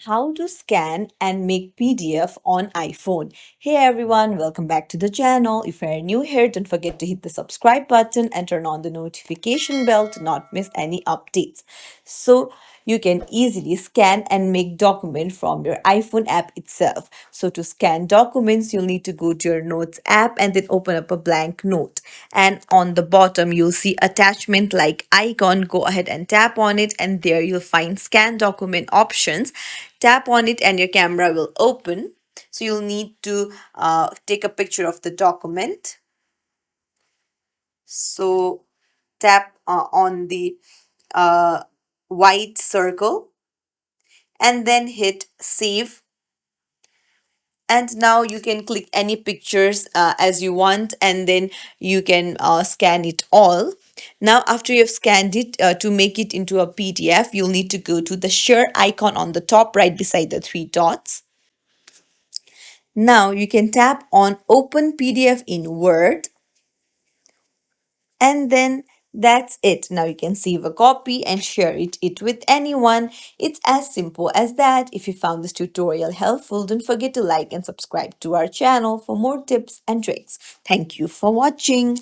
how to scan and make PDF on iPhone. Hey everyone, welcome back to the channel. If you're new here, don't forget to hit the subscribe button and turn on the notification bell to not miss any updates. So you can easily scan and make document from your iPhone app itself. So to scan documents, you'll need to go to your Notes app and then open up a blank note. And on the bottom, you'll see attachment like icon. Go ahead and tap on it, and there you'll find scan document options. Tap on it and your camera will open. So you'll need to take a picture of the document. So tap on the uh, white circle and then hit save. And now you can click any pictures as you want, and then you can scan it all. Now after you've scanned it, to make it into a PDF, you'll need to go to the share icon on the top right beside the three dots. Now you can tap on open PDF in Word, and then that's it. Now you can save a copy and share it with anyone. It's as simple as that. If you found this tutorial helpful, don't forget to like and subscribe to our channel for more tips and tricks. Thank you for watching.